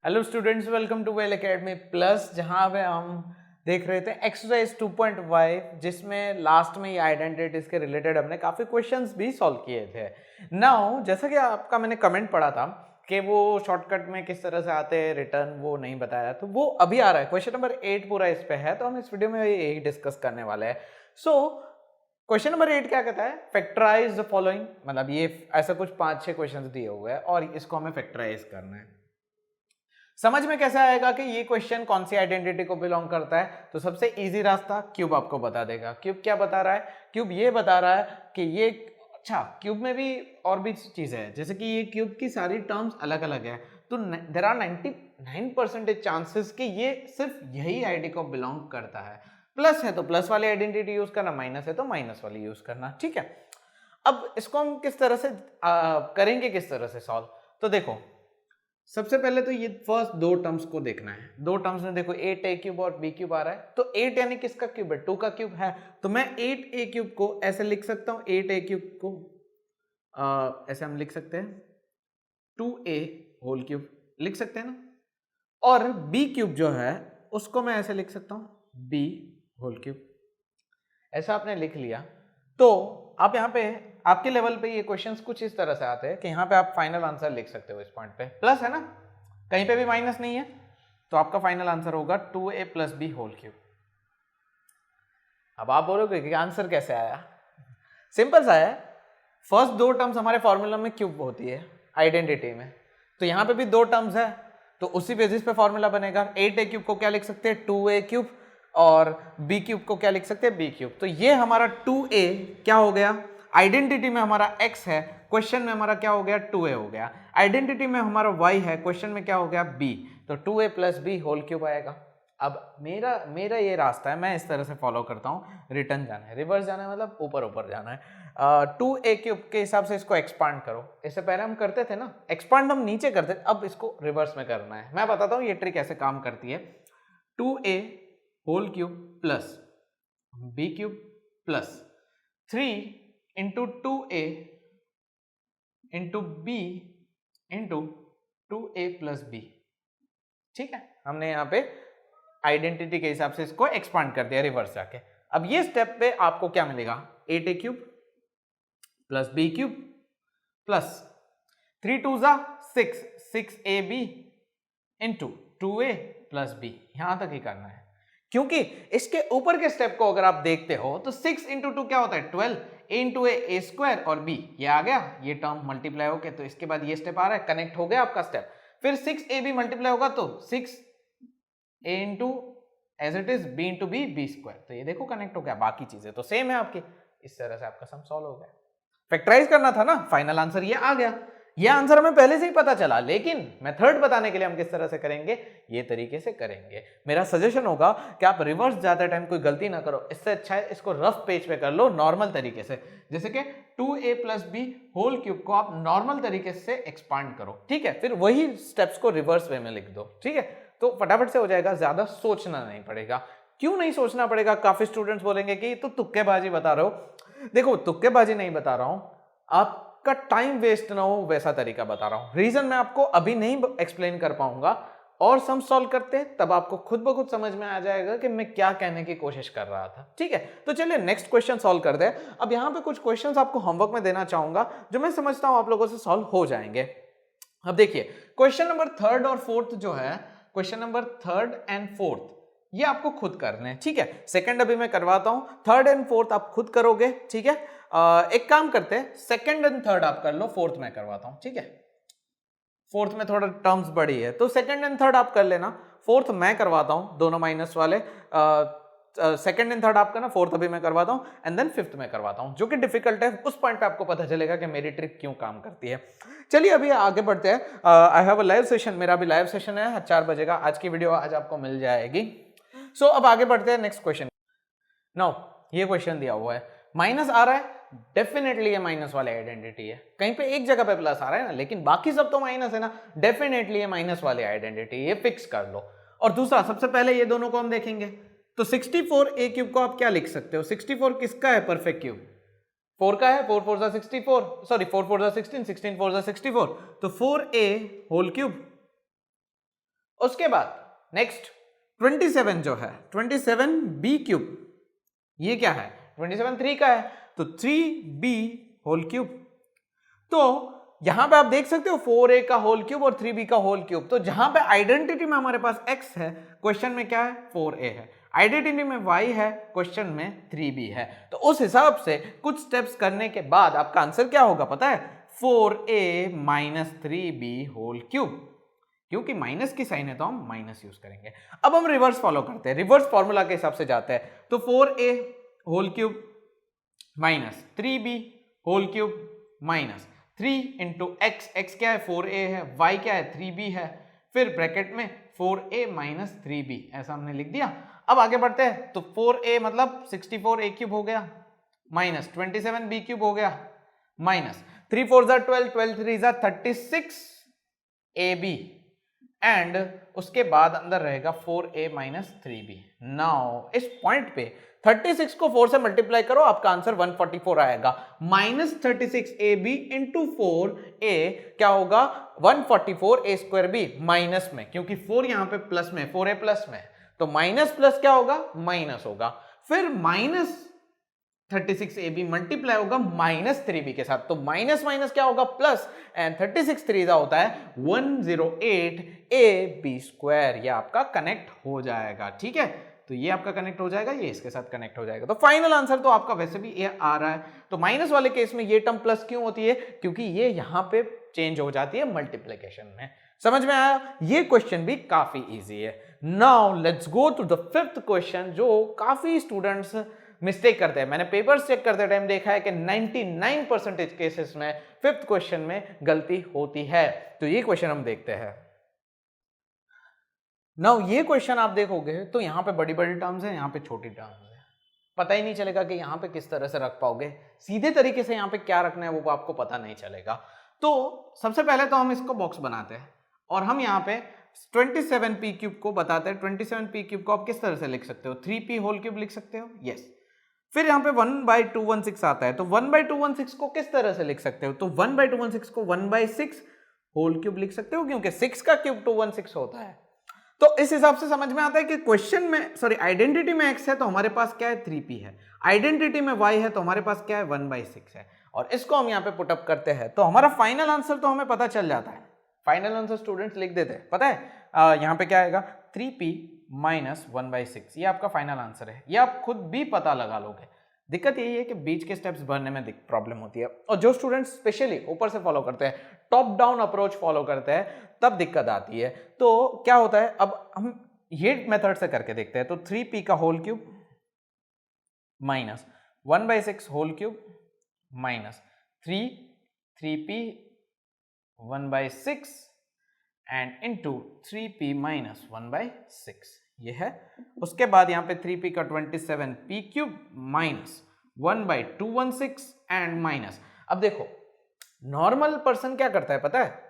Hello students, welcome to Well Academy Plus, जहाँ पे हम देख रहे थे एक्सरसाइज 2.5 जिसमें लास्ट में ये आइडेंटिटीज के रिलेटेड हमने काफी क्वेश्चंस भी सॉल्व किए थे। नाउ जैसा कि आपका मैंने कमेंट पढ़ा था कि वो शॉर्टकट में किस तरह से आते हैं रिटर्न, वो नहीं बताया, तो वो अभी आ रहा है। क्वेश्चन नंबर 8 पूरा इस पे है, तो हम इस वीडियो में यही डिस्कस करने वाले हैं। सो क्वेश्चन नंबर 8 क्या कहता है? फैक्टराइज द फॉलोइंग, मतलब ये ऐसा कुछ 5-6 क्वेश्चंस दिए हुए हैं और इसको हमें फैक्टराइज करना है। समझ में कैसे आएगा कि ये क्वेश्चन कौन सी आइडेंटिटी को बिलोंग करता है? तो सबसे इजी रास्ता क्यूब आपको बता देगा। क्यूब क्या बता रहा है? क्यूब ये बता रहा है कि ये, अच्छा, क्यूब में भी और भी चीजें हैं, जैसे कि ये क्यूब की सारी टर्म्स अलग अलग है, तो देर आर 99% चांसेस कि ये सिर्फ यही आईडी को बिलोंग करता है। प्लस है तो प्लस वाली आइडेंटिटी यूज करना, माइनस है तो माइनस वाली यूज करना, ठीक है। अब इसको हम किस तरह से करेंगे, किस तरह से सॉल्व? तो देखो, सबसे पहले तो ये फर्स्ट दो टर्म्स को देखना है। दो टर्म्स में देखो 8a क्यूब और b क्यूब आ रहा है, तो 8 यानी किसका क्यूब है? 2 का क्यूब है। तो मैं 8a क्यूब को ऐसे लिख सकता हूं, 8a क्यूब को ऐसे हम लिख सकते हैं 2a होल क्यूब लिख सकते हैं ना। और b क्यूब जो है उसको मैं ऐसे लिख सकता हूं b होल क्यूब। ऐसा आपने लिख लिया तो आप यहाँ पे आपके लेवल पे ये क्वेश्चंस कुछ इस तरह से आते हैं कि यहाँ पे आप फाइनल आंसर लिख सकते हो। इस पॉइंट पे प्लस है ना, कहीं पे भी माइनस नहीं है, तो आपका फाइनल आंसर होगा 2a plus B whole cube. अब आप बोलोगे कि आंसर कैसे आया? सिंपल सा है, फर्स्ट दो टर्म्स हमारे फॉर्मूला में क्यूब होती है आइडेंटिटी में, तो यहाँ पे भी दो टर्म्स है, तो उसी बेसिस पे फॉर्मूला बनेगा। 8a क्यूब को क्या लिख सकते हैं? 2a क्यूब, और b क्यूब को क्या लिख सकते हैं? b cube. तो ये हमारा 2a क्या हो गया? आइडेंटिटी में हमारा x है, क्वेश्चन में हमारा क्या हो गया? 2a हो गया। आइडेंटिटी में हमारा y है, क्वेश्चन में क्या हो गया? b। तो 2a plus B whole cube आएगा। अब मेरा ये रास्ता है, मैं इस तरह से फॉलो करता हूँ। रिटर्न जाना है, रिवर्स जाना है, मतलब ऊपर ऊपर जाना है। 2a क्यूब के हिसाब से इसको एक्सपांड करो। इससे पहले हम करते थे ना एक्सपांड, हम नीचे करते थे, अब इसको रिवर्स में करना है। मैं बताता हूँ ये ट्रिक कैसे काम करती है। 2a whole cube plus b cube plus 3 into 2a into b into 2a plus b। ठीक है, हमने यहाँ पे आइडेंटिटी के हिसाब से इसको एक्सपांड कर दिया रिवर्स जाके। अब ये स्टेप पे आपको क्या मिलेगा? 8a cube plus b cube plus 3 2 जा 6, 6ab into 2a plus b। यहां तक ही करना है, क्योंकि इसके ऊपर के स्टेप को अगर आप देखते हो तो 6 इंटू 2 क्या होता है? 12, a इंटू ए स्क्वायर और b, ये आ गया, ये टर्म मल्टीप्लाई हो गया, तो इसके बाद ये स्टेप आ रहा है, कनेक्ट हो गया आपका स्टेप। फिर 6ab मल्टीप्लाई होगा तो 6a into as it is b into b square, तो ये देखो कनेक्ट हो गया। बाकी चीजें तो सेम है आपकी। इस तरह से आपका सम सॉल्व हो गया। फैक्टराइज करना था ना, फाइनल आंसर ये आ गया। ये आंसर हमें पहले से ही पता चला, लेकिन मेथड बताने के लिए हम किस तरह से करेंगे, ये तरीके से करेंगे। मेरा सजेशन होगा कि आप रिवर्स जाते टाइम कोई गलती ना करो, इससे अच्छा है इसको रफ पेज पे कर लो नॉर्मल तरीके से। जैसे कि 2a plus B whole cube को आप नॉर्मल तरीके से एक्सपांड करो, ठीक है, फिर वही स्टेप्स को रिवर्स वे में लिख दो, ठीक है, तो फटाफट से हो जाएगा, ज्यादा सोचना नहीं पड़ेगा। क्यों नहीं सोचना पड़ेगा? काफी स्टूडेंट्स बोलेंगे कि तो तुक्केबाजी बता रहे हो। देखो, तुक्केबाजी नहीं बता रहा हूं, आपका टाइम वेस्ट ना हो वैसा तरीका बता रहा हूं। रीजन मैं आपको अभी नहीं एक्सप्लेन कर पाऊंगा, और सम सॉल्व करते हैं तब आपको खुद ब खुद समझ में आ जाएगा कि मैं क्या कहने की कोशिश कर रहा था, ठीक है। तो चलिए नेक्स्ट क्वेश्चन सॉल्व करते हैं। अब यहां पे कुछ क्वेश्चंस आपको होमवर्क में देना चाहूंगा, जो मैं समझता हूं आप लोगों से सॉल्व हो जाएंगे। अब देखिए, क्वेश्चन नंबर 3 और 4 जो है, क्वेश्चन नंबर 3 एंड 4 ये आपको खुद करने हैं, ठीक है। सेकंड अभी मैं करवाता हूं, 3 एंड 4 आप खुद करोगे, ठीक है। एक काम करते हैं, सेकंड एंड 3 आप कर लो, 4th मैं करवाता हूं, ठीक है। 4th में थोड़ा टर्म्स बड़ी है, तो सेकंड एंड 3 आप कर लेना, 4th मैं करवाता हूं, दोनों माइनस वाले। सेकंड एंड 3 आप करना, 4th अभी मैं करवाता हूं, एंड देन 5th मैं करवाता हूं, जो कि डिफिकल्ट है। उस पॉइंट पे आपको पता चलेगा कि मेरी ट्रिक क्यों काम करती है। चलिए अभी आगे बढ़ते हैं। I have a live session, मेरा भी लाइव सेशन है, 4 बजेगा। आज की वीडियो आज आपको मिल जाएगी। सो अब आगे बढ़ते हैं नेक्स्ट क्वेश्चन। नाउ ये क्वेश्चन दिया हुआ है, माइनस आ रहा है, डेफिनेटली ये माइनस वाली आइडेंटिटी है। कहीं पे एक जगह पे प्लस आ रहा है ना, लेकिन बाकी सब तो माइनस है ना, डेफिनेटली ये माइनस वाली आइडेंटिटी, ये फिक्स कर लो। और दूसरा, सबसे पहले ये दोनों को हम देखेंगे, तो 64a क्यूब को आप क्या लिख सकते हो? 64 किसका है? परफेक्ट क्यूब 4 का है, 4 4 जा 64, सॉरी 4 4 जा 16, 16 4 जा 64, तो 4a होल क्यूब उसके बाद नेक्स्ट 27 जो है 27b क्यूब, ये क्या है 27 3 का है तो 3b होल क्यूब। तो यहां पे आप देख सकते हो 4a का होल क्यूब और 3b का होल क्यूब। तो जहां पे आइडेंटिटी में हमारे पास x है, क्वेश्चन में क्या है 4a है, आइडेंटिटी में y है, क्वेश्चन में 3b है। तो उस हिसाब से कुछ स्टेप्स करने के बाद आपका आंसर क्या होगा पता है 4a minus 3b whole cube. क्योंकि माइनस की साइन है तो हम माइनस यूज करेंगे। अब हम रिवर्स फॉलो करते हैं, रिवर्स फॉर्मूला के हिसाब से जाते हैं। तो 4a whole cube minus 3b whole cube minus 3 into x, x क्या है 4a है, y क्या है 3b है, फिर ब्रैकेट में 4a माइनस 3b, ऐसा हमने लिख दिया। अब आगे बढ़ते हैं तो 4a मतलब 64a क्यूब हो गया माइनस 27b क्यूब हो गया माइनस 3 4 जा 12, 12 3 जा 36ab एंड उसके बाद अंदर रहेगा 4a माइनस 3b। नाउ इस पॉइंट पे 36 को 4 से मल्टीप्लाई करो, आपका आंसर 144 आएगा। माइनस 36ab इंटू 4a क्या होगा 144a स्क्वायर बी माइनस में, क्योंकि 4 यहां पे प्लस में 4a प्लस में, तो माइनस प्लस क्या होगा माइनस होगा। फिर माइनस 36ab मल्टीप्लाई होगा माइनस 3b के साथ, तो माइनस माइनस क्या होगा प्लस, एंड 36 3 होता है 108ab स्क्वायर। ये आपका कनेक्ट हो जाएगा, ठीक है। तो ये आपका कनेक्ट हो जाएगा, ये इसके साथ कनेक्ट हो जाएगा। तो फाइनल आंसर तो आपका वैसे भी ये आ रहा है। तो माइनस वाले केस में ये टर्म प्लस क्यों होती है, क्योंकि ये यहां पे चेंज हो जाती है मल्टीप्लीकेशन में। समझ में आया? ये क्वेश्चन भी काफी इजी है। Now let's go to the fifth question, जो काफी स्टूडेंट्स मिस्टेक करते हैं। मैंने पेपर्स चेक करते टाइम देखा है कि 99% केसेस में फिफ्थ क्वेश्चन में गलती होती है। तो ये क्वेश्चन हम देखते हैं। नाउ ये क्वेश्चन आप देखोगे तो यहां पे बड़ी बड़ी टर्म्स है, यहां पे छोटी टर्म्स है, पता ही नहीं चलेगा कि यहां पे किस तरह से रख पाओगे। सीधे तरीके से यहां पे क्या रखना है वो आपको पता नहीं चलेगा। तो सबसे पहले तो हम इसको बॉक्स बनाते हैं और हम यहाँ पे 27p क्यूब को बताते हैं। 27p क्यूब को आप किस तरह से लिख सकते हो, 3p होल क्यूब लिख सकते हो, यस। फिर यहाँ पे 1/216 आता है, तो 1/216 को किस तरह से लिख सकते हो, तो 1/216 को 1/6 होल क्यूब लिख सकते हो, क्योंकि 6 का क्यूब 216 होता है। तो इस हिसाब से समझ में आता है कि क्वेश्चन में आइडेंटिटी में x है तो हमारे पास क्या है 3p है, आइडेंटिटी में y है तो हमारे पास क्या है 1/6 है, और इसको हम यहाँ पे पुटअप करते हैं तो हमारा फाइनल आंसर तो हमें पता चल जाता है। फाइनल आंसर स्टूडेंट्स लिख देते हैं, पता है यहाँ पे क्या आएगा 3p माइनस 1/6, ये आपका फाइनल आंसर है। ये आप खुद भी पता लगा लोगे। दिक्कत यही है कि बीच के स्टेप्स भरने में प्रॉब्लम होती है, और जो स्टूडेंट्स स्पेशली ऊपर से फॉलो करते हैं, टॉप डाउन अप्रोच फॉलो करते हैं, तब दिक्कत आती है। तो क्या होता है, अब हम ये मेथड से करके देखते हैं। तो 3p का whole cube minus 1/6 whole cube minus 3p 1/6 and into 3p minus 1/6, ये है। उसके बाद यहाँ पे 3p का 27p cube minus 1/216 and minus. अब देखो नॉर्मल पर्सन क्या करता है पता है,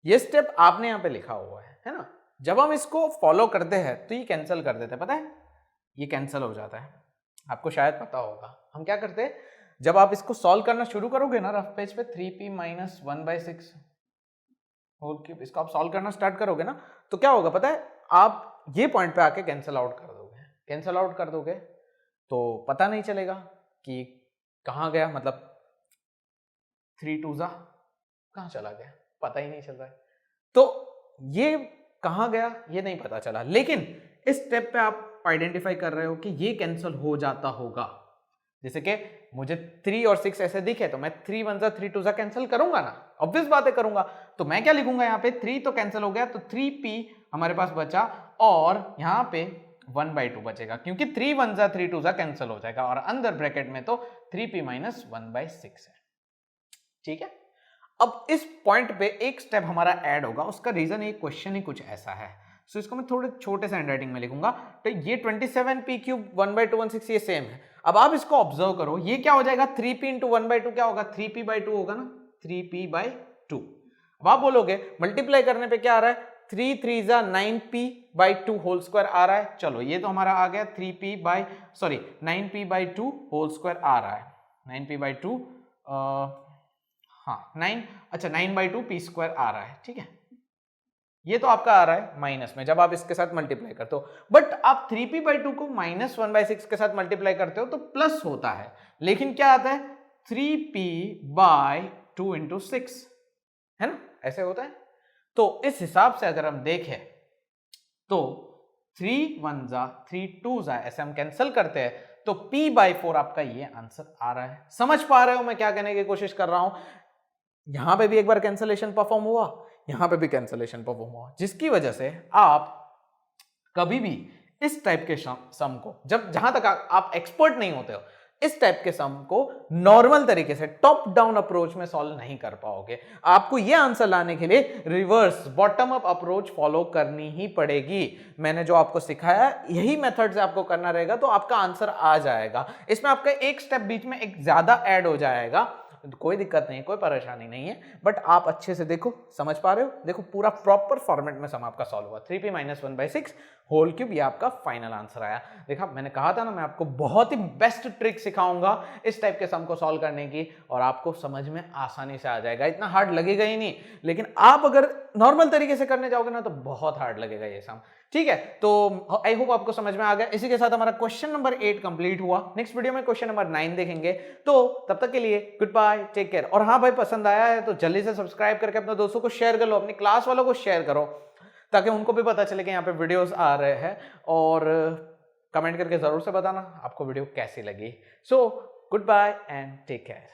ये स्टेप आपने यहाँ पे लिखा हुआ है ना, जब हम इसको फॉलो करते हैं तो ये कैंसिल कर देते हैं, पता है ये कैंसिल हो जाता है। आपको शायद पता होगा हम क्या करते हैं, जब आप इसको सॉल्व करना शुरू करोगे ना रफ पेज पे 3p माइनस 1/6 होल क्यूब, इसको आप सॉल्व करना स्टार्ट करोगे ना, तो क्या होगा पता है, आप ये पॉइंट पे आके कैंसिल आउट कर दोगे। कैंसिल आउट कर दोगे तो पता नहीं चलेगा कि कहाँ गया, मतलब 3 2 कहाँ चला गया, पता ही नहीं चल रहा है। तो ये कहाँ गया ये नहीं पता चला, लेकिन इस स्टेप पे आप आइडेंटिफाई कर रहे हो कि ये कैंसिल हो जाता होगा। जैसे कि मुझे 3 और 6 ऐसे दिखे तो मैं 3 1 3 2 कैंसिल करूंगा ना, ऑब्वियस बात है करूंगा। तो मैं क्या लिखूंगा यहाँ पे 3 तो कैंसिल हो गया, तो 3p हमारे पास बचा, और यहाँ पे 1/2 बचेगा, क्योंकि 3 1 3 2 कैंसिल हो जाएगा, और अंदर ब्रैकेट में तो 3p माइनस 1/6 है, ठीक है। अब इस पॉइंट पे एक स्टेप हमारा ऐड होगा, उसका रीजन ये क्वेश्चन ही कुछ ऐसा है, सो इसको मैं थोड़े छोटे से हैंडराइटिंग में लिखूंगा। तो ये 27p क्यूब 1/216 ये सेम है। अब आप इसको ऑब्जर्व करो, ये क्या हो जाएगा 3p इंटू 1/2 क्या होगा 3p/2 होगा ना, 3p/2। अब आप बोलोगे मल्टीप्लाई करने पे क्या आ रहा है, 3 3 जा 9p/2 होल स्क्वायर आ रहा है। चलो ये तो हमारा आ गया 9p/2 होल स्क्वायर आ रहा है, 9p/2 हाँ 9, अच्छा 9/2 p स्क्वायर आ रहा है, ठीक है। ये तो आपका आ रहा है माइनस में जब आप इसके साथ मल्टीप्लाई करते हो, बट आप 3p/2 को -1/6 के साथ मल्टीप्लाई करते हो तो प्लस होता है, लेकिन क्या आता है 3p/2 × 6, है ना, ऐसे होता है। तो इस हिसाब से अगर हम देखें तो 3 1 जा 3 2 जा, ऐसे हम कैंसिल करते हैं तो p/4 आपका ये आंसर आ रहा है। समझ पा रहे हो मैं क्या कहने की कोशिश कर रहा हूं? यहां पे भी एक बार कैंसिलेशन परफॉर्म हुआ, यहां पे भी कैंसिलेशन परफॉर्म हुआ, जिसकी वजह से आप कभी भी इस टाइप के सम को, जब जहां तक आप एक्सपर्ट नहीं होते हो, इस टाइप के सम को नॉर्मल तरीके से टॉप डाउन अप्रोच में सॉल्व नहीं कर पाओगे। आपको यह आंसर लाने के लिए reverse bottom up approach follow करनी ही पड़ेगी। मैंने जो आपको सिखाया यही मेथड से आपको करना रहेगा तो आपका आंसर आ जाएगा। इसमें आपका एक स्टेप बीच में एक ज्यादा ऐड हो जाएगा, कोई दिक्कत नहीं, कोई परेशानी नहीं है, बट आप अच्छे से देखो, समझ पा रहे हो? देखो पूरा प्रॉपर फॉर्मेट में सम आपका सॉल्व हुआ। 3p - 1/6 होल क्यूब, ये आपका फाइनल आंसर आया। देखा, मैंने कहा था ना मैं आपको बहुत ही बेस्ट ट्रिक सिखाऊंगा इस टाइप के सम को सॉल्व करने की, और आपको समझ में आसानी से आ जाएगा, इतना हार्ड लगेगा ही नहीं। लेकिन आप अगर नॉर्मल तरीके से करने जाओगे ना तो बहुत हार्ड लगेगा ये सम। ठीक है, तो आई होप आपको समझ में आ गया। इसी के साथ हमारा क्वेश्चन नंबर 8 कंप्लीट हुआ। नेक्स्ट वीडियो में क्वेश्चन नंबर 9 देखेंगे। तो तब तक के लिए गुड बाय, टेक केयर। और हाँ भाई, पसंद आया है तो जल्दी से सब्सक्राइब करके अपने दोस्तों को शेयर कर लो, अपनी क्लास वालों को शेयर करो, ताकि उनको भी पता चले कि यहाँ पे वीडियोस आ रहे हैं। और कमेंट करके जरूर से बताना आपको वीडियो कैसी लगी। So goodbye and take care.